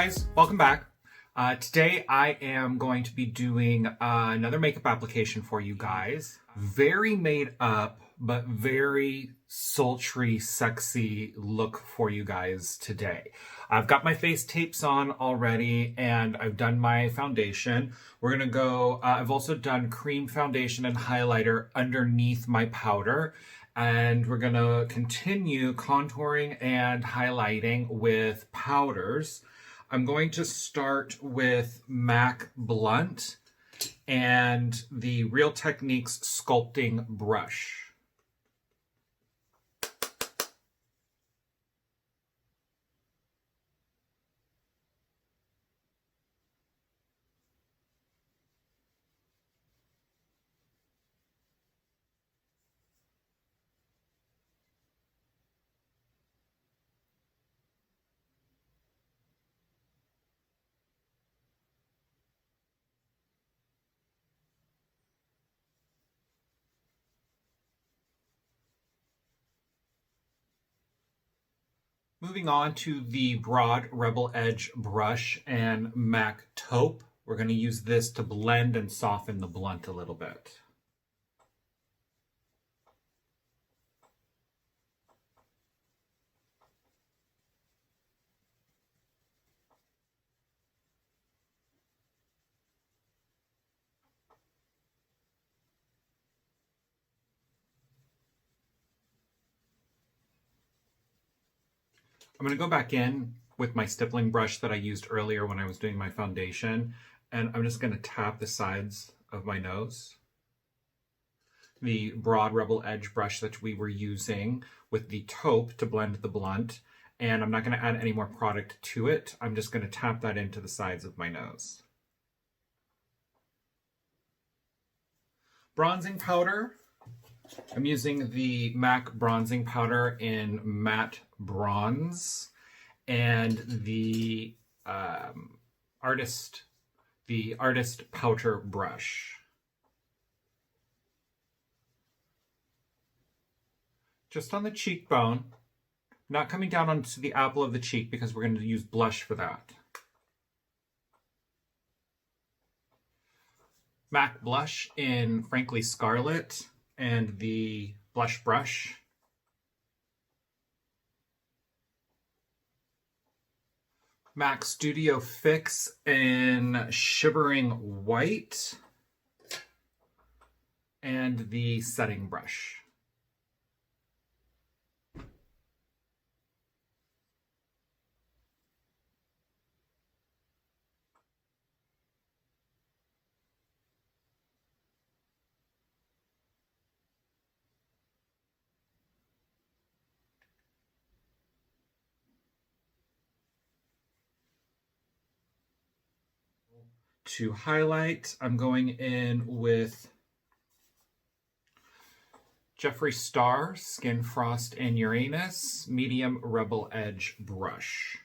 guys, welcome back. Today I am going to be doing another makeup application for you guys. Very made up, but very sultry, sexy look for you guys today. I've got my face tapes on already and I've done my foundation. We're gonna go, I've also done cream foundation and highlighter underneath my powder. And we're gonna continue contouring and highlighting with powders. I'm going to start with MAC Blunt and the Real Techniques Sculpting Brush. Moving on to the Broad Rebel Edge brush and MAC Taupe. We're going to use this to blend and soften the blunt a little bit. I'm going to go back in with my stippling brush that I used earlier when I was doing my foundation, and I'm just going to tap the sides of my nose. The Broad Rebel Edge brush that we were using with the taupe to blend the blunt, and I'm not going to add any more product to it. I'm just going to tap that into the sides of my nose. Bronzing powder. I'm using the MAC bronzing powder in matte bronze and the artist powder brush. Just on the cheekbone, not coming down onto the apple of the cheek because we're going to use blush for that. MAC blush in Frankly Scarlett and the blush brush. MAC Studio Fix in Shivering White and the setting brush. To highlight, I'm going in with Jeffree Star Skin Frost and Uranus Medium Rebel Edge brush.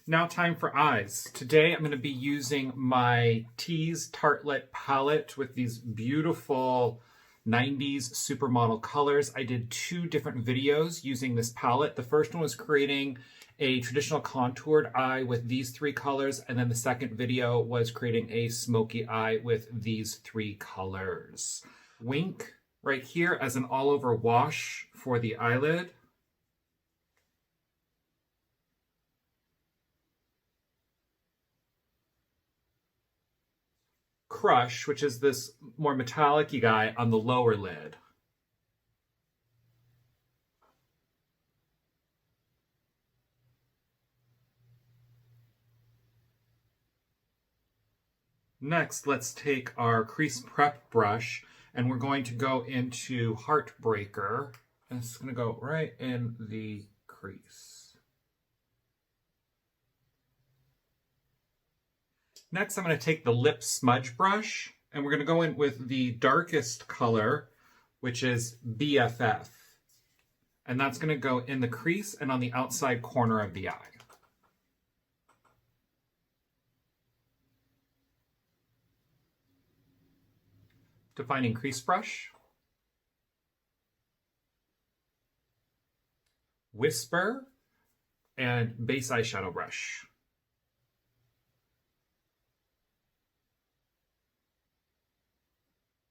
Now time for eyes. Today I'm going to be using my Tease Tartlette palette with these beautiful 90s supermodel colors. I did 2 different videos using this palette. The first one was creating a traditional contoured eye with these 3 colors, and then the second video was creating a smoky eye with these 3 colors. Wink right here as an all-over wash for the eyelid. Crush, which is this more metallic-y guy on the lower lid. Next, let's take our crease prep brush and we're going to go into Heartbreaker. And it's going to go right in the crease. Next, I'm going to take the lip smudge brush and we're going to go in with the darkest color, which is BFF. And that's going to go in the crease and on the outside corner of the eye. Defining crease brush. Whisper and base eyeshadow brush.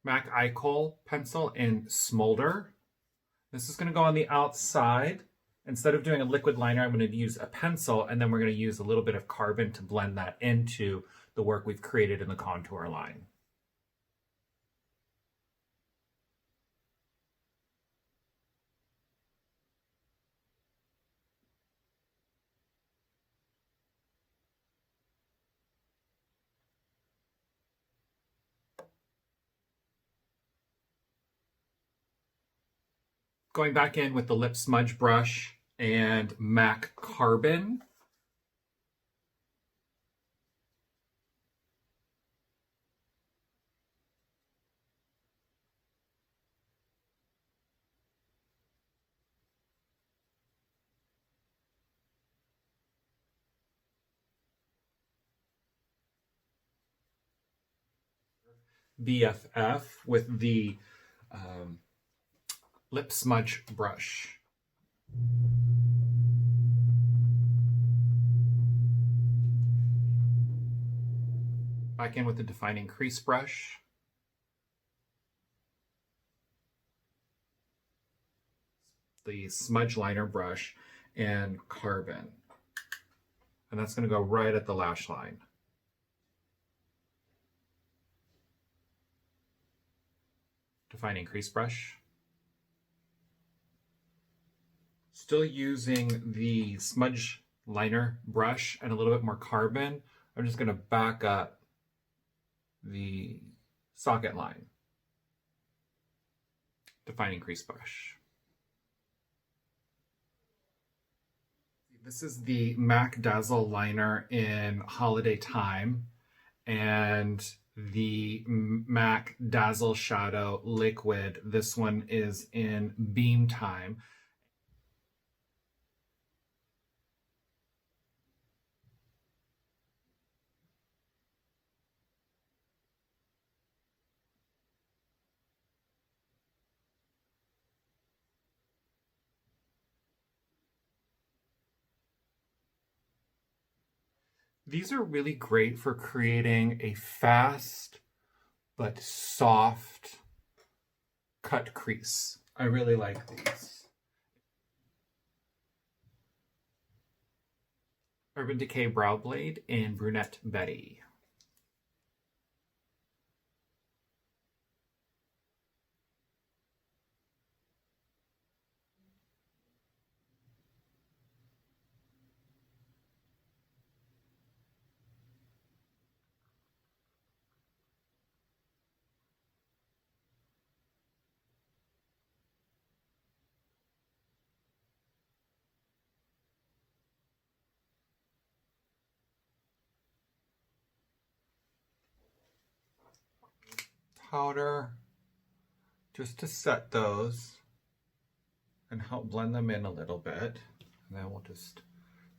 MAC Eye Kohl pencil in Smolder. This is going to go on the outside. Instead of doing a liquid liner, I'm going to use a pencil, and then we're going to use a little bit of carbon to blend that into the work we've created in the contour line. Going back in with the lip smudge brush and MAC Carbon. BFF with the lip smudge brush. Back in with the defining crease brush. The smudge liner brush and carbon. And that's going to go right at the lash line. Defining crease brush. Still using the smudge liner brush and a little bit more carbon. I'm just going to back up the socket line. Defining crease brush. This is the MAC Dazzle liner in Holiday Time and the MAC Dazzleshadow liquid. This one is in Beam Time. These are really great for creating a fast but soft cut crease. I really like these. Urban Decay Brow Blade in Brunette Betty. Powder just to set those and help blend them in a little bit, and then we'll just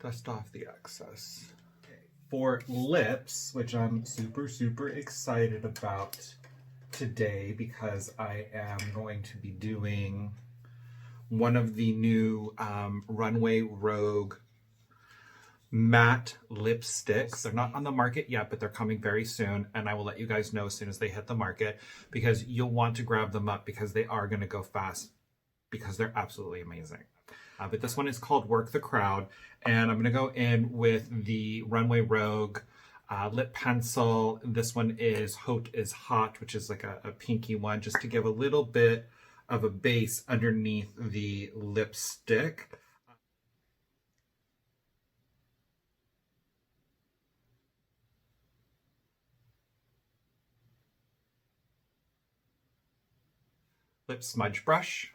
dust off the excess. Okay. For lips, which I'm super excited about today because I am going to be doing one of the new Runway Rogue matte lipsticks. They're not on the market yet, but they're coming very soon, and I will let you guys know as soon as they hit the market, because you'll want to grab them up because they are going to go fast because they're absolutely amazing. But this one is called Work the Crowd, and I'm going to go in with the Runway Rogue lip pencil. This one is Haute is Hot, which is like a pinky one, just to give a little bit of a base underneath the lipstick. Lip smudge brush.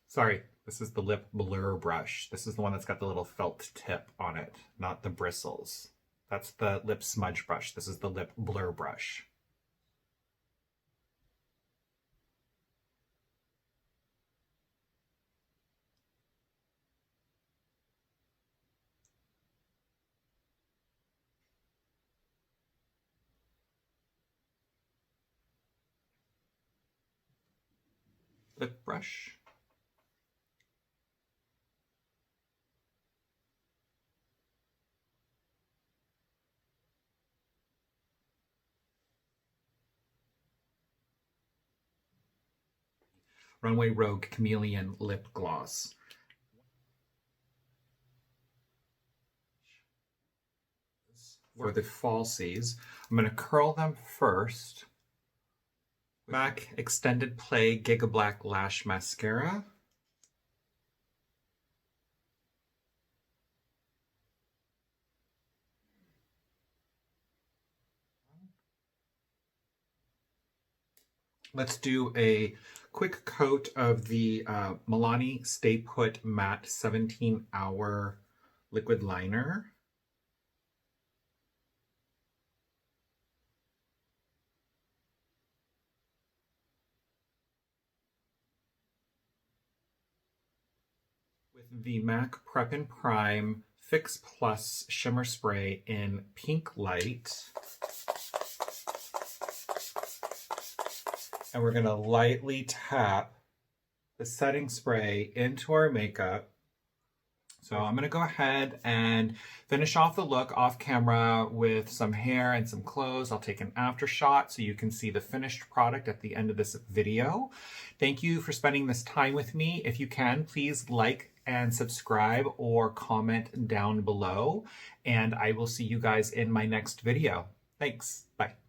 Sorry, this is the lip blur brush. This is the one that's got the little felt tip on it, not the bristles. That's the lip smudge brush. This is the lip blur brush. lip brush. Runway Rogue Chameleon Lip Gloss. For the falsies, I'm going to curl them first. MAC Extended Play Gigablack Lash Mascara. Let's do a quick coat of the Milani Stay Put Matte 17-Hour Liquid Liner. With the MAC Prep and Prime Fix Plus Shimmer Spray in Pinklite. And we're going to lightly tap the setting spray into our makeup. So I'm going to go ahead and finish off the look off camera with some hair and some clothes. I'll take an after shot so you can see the finished product at the end of this video. Thank you for spending this time with me. If you can, please like and subscribe or comment down below. And I will see you guys in my next video. Thanks. Bye.